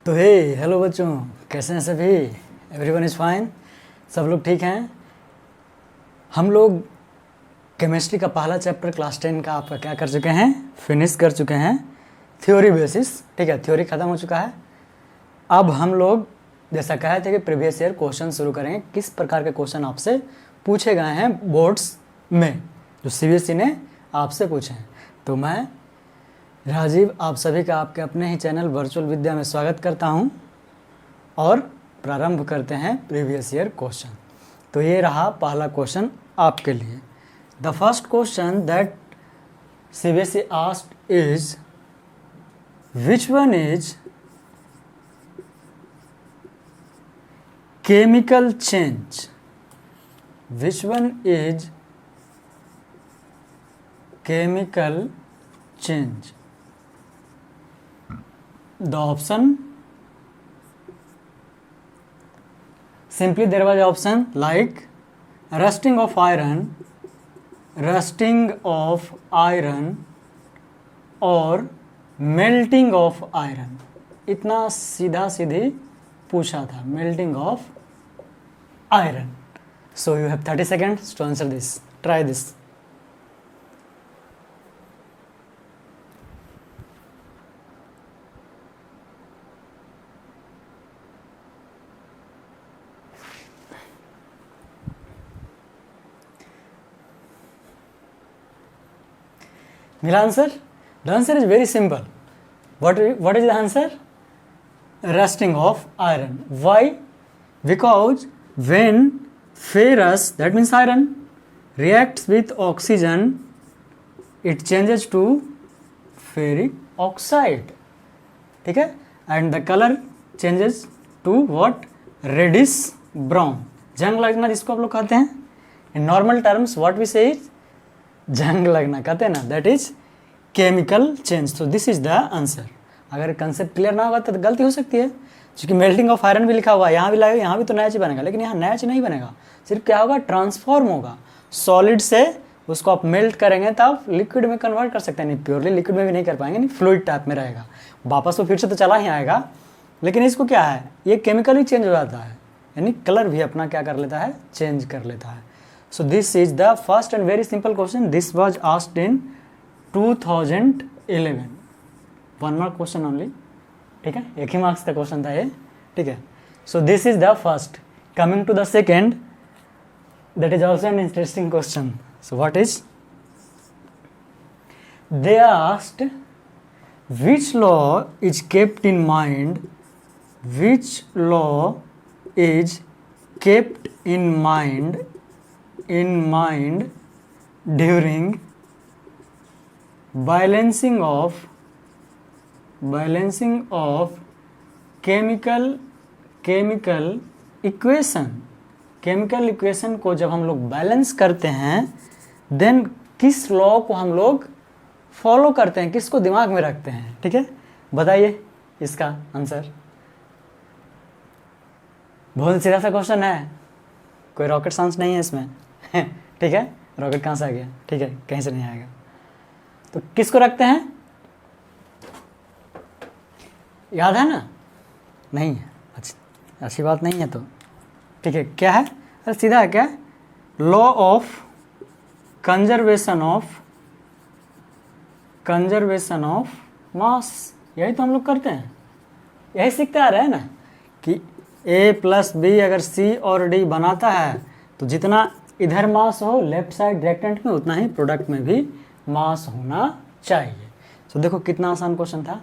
तो हे हेलो बच्चों, कैसे हैं सभी? एवरीवन इज़ फाइन, सब लोग ठीक हैं। हम लोग केमिस्ट्री का पहला चैप्टर क्लास 10 का आपका क्या कर चुके हैं, फिनिश कर चुके हैं थ्योरी बेसिस। ठीक है, थ्योरी ख़त्म हो चुका है। अब हम लोग जैसा कहे थे कि प्रीवियस ईयर क्वेश्चन शुरू करेंगे, किस प्रकार के क्वेश्चन आपसे पूछे गए हैं बोर्ड्स में, जो CBSE ने आपसे पूछे हैं। तो मैं राजीव आप सभी का आपके अपने ही चैनल वर्चुअल विद्या में स्वागत करता हूं और प्रारंभ करते हैं प्रीवियस ईयर क्वेश्चन। तो ये रहा पहला क्वेश्चन आपके लिए। The first question that CBSE asked is which one is chemical change, which one is chemical change. The option, simply there was option like rusting of iron और melting of iron। इतना सीधा सीधी पूछा था, melting of iron। So you have 30 seconds to answer this. Try this. Mila answer? The answer is very simple. What is the answer? Rusting of iron. Why? Because when ferrous, that means iron, reacts with oxygen, it changes to ferric oxide. ठीक है? And the color changes to what? Reddish brown. जंग लगना जिसको आप लोग कहते हैं, in normal terms what we say is जंग लगना कहते हैं ना, दैट इज केमिकल चेंज। तो दिस इज द आंसर। अगर कंसेप्ट क्लियर ना होगा तो गलती हो सकती है, क्योंकि मेल्टिंग ऑफ आयरन भी लिखा हुआ है, यहाँ भी लगेगा, यहाँ भी तो नैच बनेगा, लेकिन यहाँ नैच नहीं बनेगा। सिर्फ क्या होगा, ट्रांसफॉर्म होगा। सॉलिड से उसको आप मेल्ट करेंगे तो आप लिक्विड में कन्वर्ट कर सकते हैं। नहीं, प्योरली लिक्विड में भी नहीं कर पाएंगे, नहीं फ्लूइड टाइप में रहेगा, वापस वो फिर से तो चला ही आएगा। लेकिन इसको क्या है, ये केमिकली चेंज हो जाता है, यानी कलर भी अपना क्या कर लेता है, चेंज कर लेता है। So this is the first and very simple question. This was asked in 2011. One mark question only. ठीक है, एक ही मार्क्स का क्वेश्चन था ये। ठीक है, so this is the first. Coming to the second, that is also an interesting question. So what is? They asked which law is kept in mind? Which law is kept in mind during balancing of chemical equation। Chemical equation को जब हम लोग balance करते हैं, then किस law को हम लोग फॉलो करते हैं, किसको दिमाग में रखते हैं। ठीक है, बताइए इसका आंसर। बहुत सीधा सा क्वेश्चन है, कोई रॉकेट साइंस नहीं है इसमें। ठीक है, रॉकेट कहाँ से आ गया, ठीक है, कहीं से नहीं आएगा। तो किसको रखते हैं, याद है ना? नहीं है, अच्छी बात नहीं है। तो ठीक है, क्या है, अरे सीधा है, क्या, law of conservation of mass. यही तो हम लोग करते हैं, यही सीखते आ रहे हैं ना कि A+B अगर C और D बनाता है तो जितना इधर मास हो लेफ्ट साइड रिएक्टेंट में, उतना ही प्रोडक्ट में भी मास होना चाहिए। तो देखो कितना आसान क्वेश्चन था।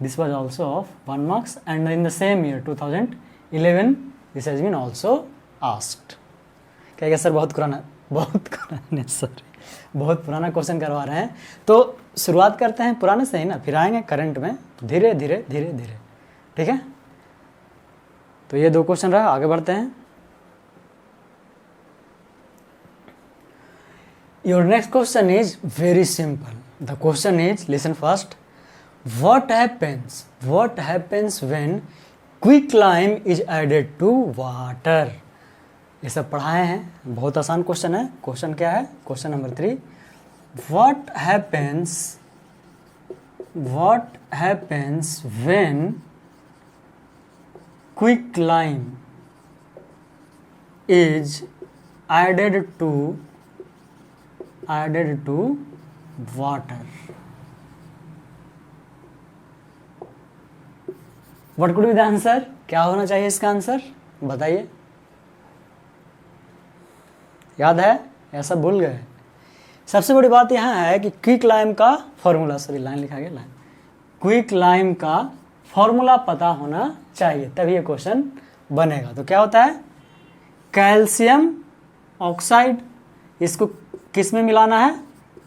This was also of 1 marks and in the same year 2011 this has been also asked. कहेगा सर बहुत पुराना पुराना क्वेश्चन करवा रहे हैं। तो शुरुआत करते हैं पुराने से ही ना, फिर आएंगे करंट में धीरे धीरे। ठीक है, तो ये 2 क्वेश्चन रहा, आगे बढ़ते हैं। Your next question is very simple. The question is, listen first. What happens when quicklime is added to water? ये सब पढ़ाए हैं, बहुत आसान क्वेश्चन है। क्वेश्चन क्या है, question number 3। What happens when quicklime is added to water, what could be the answer? क्या होना चाहिए इसका आंसर, बताइए, याद है, ऐसा भूल गए? सबसे बड़ी बात यहाँ है कि क्विक लाइम का फॉर्मूला, सॉरी लाइन लिखा गया, लाइन, क्विक लाइम का फॉर्मूला पता होना चाहिए, तभी ये क्वेश्चन बनेगा। तो क्या होता है, कैल्शियम ऑक्साइड, इसको किस में मिलाना है,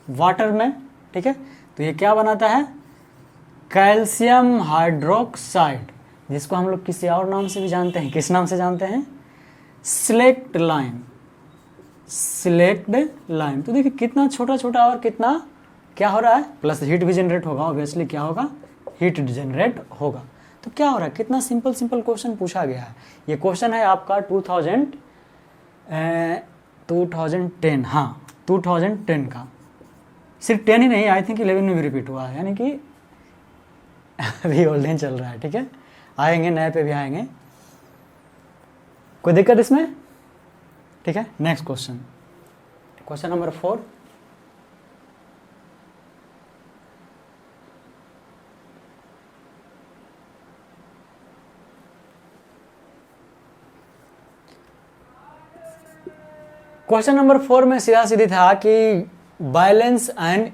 वाटर में, ठीक है। तो ये क्या बनाता है, कैल्शियम हाइड्रोक्साइड, जिसको हम लोग किसी और नाम से भी जानते हैं, किस नाम से जानते हैं, सिलेक्ट लाइम, सिलेक्ट लाइम। तो देखिए कितना छोटा छोटा और कितना क्या हो रहा है, प्लस हीट भी जनरेट होगा, ऑब्वियसली क्या होगा, हीट जनरेट होगा। तो क्या हो रहा है, कितना सिंपल सिंपल क्वेश्चन पूछा गया है। ये क्वेश्चन है आपका 2010, हाँ 2010 का, सिर्फ 10 ही नहीं, आई थिंक 11 में भी रिपीट हुआ है, यानी कि अभी ओल्डन चल रहा है, ठीक है। आएंगे नए पे भी आएंगे, कोई दिक्कत इसमें, ठीक है। Next question, question number 4, question number 4 में सीधा सीधी था कि balance and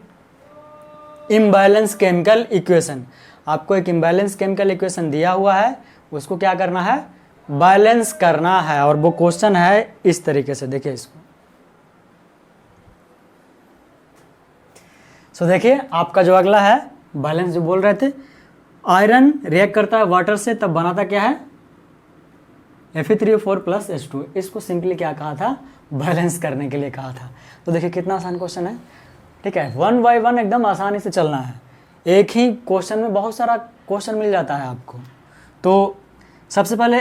imbalance chemical equation. आपको एक इम्बैलेंस केमिकल इक्वेशन दिया हुआ है, उसको क्या करना है, बैलेंस करना है, और वो क्वेश्चन है इस तरीके से, देखिए इसको। सो देखिए आपका जो अगला है बैलेंस, जो बोल रहे थे, आयरन रिएक्ट करता है वाटर से, तब बनाता क्या है, Fe3O4 + H2। इसको सिंपली क्या कहा था, बैलेंस करने के लिए कहा था। तो देखिए कितना आसान क्वेश्चन है, ठीक है, 1 बाय 1 एकदम आसानी से चलना है, एक ही क्वेश्चन में बहुत सारा क्वेश्चन मिल जाता है आपको। तो सबसे पहले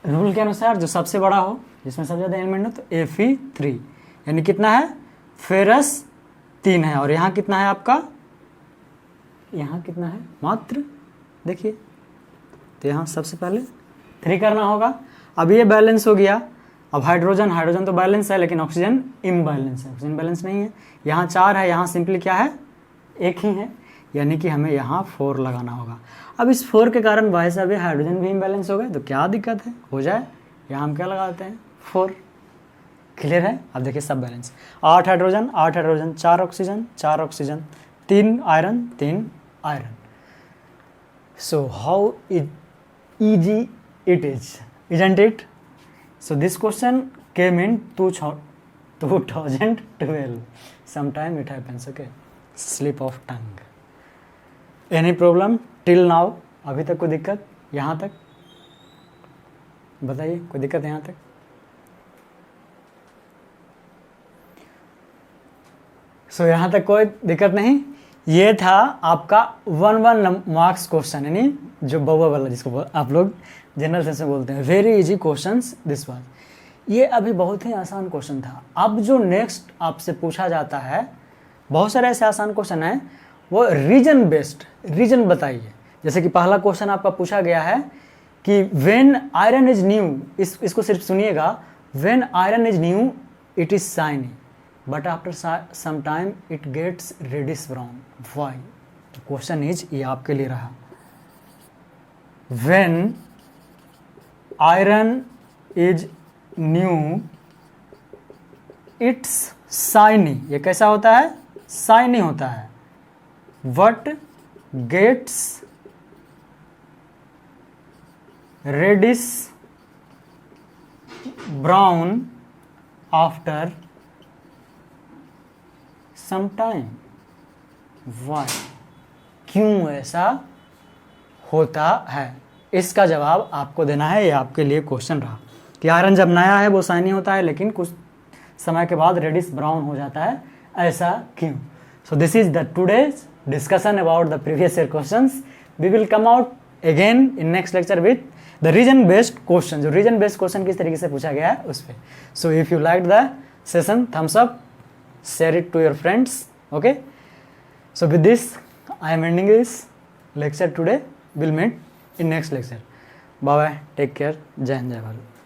रूल के अनुसार जो सबसे बड़ा हो, जिसमें सबसे ज़्यादा एलिमेंट हो, तो Fe3, यानी कितना है, फेरस 3 है, और यहाँ कितना है आपका, यहाँ कितना है, मात्र, देखिए, तो यहाँ सबसे पहले 3 करना होगा। अब ये बैलेंस हो गया, अब हाइड्रोजन, हाइड्रोजन तो बैलेंस है, लेकिन ऑक्सीजन इम्बैलेंस है, ऑक्सीजन बैलेंस नहीं है। यहाँ 4 है, यहाँ सिंपली क्या है, 1 ही है, यानी कि हमें यहाँ 4 लगाना होगा। अब इस 4 के कारण भाई साहब हाइड्रोजन भी इम्बैलेंस हो गए, तो क्या दिक्कत है, हो जाए, यहाँ हम क्या लगाते हैं, 4, क्लियर है। अब देखिए सब balance, 8 hydrogen, 4 oxygen, 4 oxygen, 3 iron, 3 iron. So how easy it is, isn't it? So this question came in 2012. Sometime it happens, okay? Slip of tongue. Any problem till now? अभी तक कोई दिक्कत, यहाँ तक बताइए, कोई दिक्कत है यहाँ तक? सो यहाँ तक कोई दिक्कत नहीं। ये था आपका 1 मार्क्स क्वेश्चन, यानी जो बउआ वाला, जिसको आप लोग जनरल सेंस में बोलते हैं, very easy questions this was. ये अभी बहुत ही आसान क्वेश्चन था। अब जो नेक्स्ट आपसे पूछा जाता है, बहुत सारे ऐसे आसान क्वेश्चन हैं, वो रीजन बेस्ड, रीजन बताइए। जैसे कि पहला क्वेश्चन आपका पूछा गया है कि व्हेन आयरन इज न्यू, इसको सिर्फ सुनिएगा, when iron is new it is shiny but after some time it gets reddish brown, why? Question is, ये आपके लिए रहा, when iron is new it's shiny, ये कैसा होता है, शाइनी होता है, but gets reddish brown after some time, why? क्यों ऐसा होता है? इसका जवाब आपको देना है। ये आपके लिए क्वेश्चन रहा कि आयरन जब नया है वो शाइनी होता है, लेकिन कुछ समय के बाद रेडिश ब्राउन हो जाता है, ऐसा क्यों? So this is the today's discussion about the previous year questions. We will come out again in next lecture with the reason based question. जो रीजन बेस्ड क्वेश्चन किस तरीके से पूछा गया है उस पर। So if you like the session, thumbs up, share it to your friends, okay? So with this I am ending this lecture today. We'll meet in next lecture. Bye bye, take care, जय हिंद जय भारत।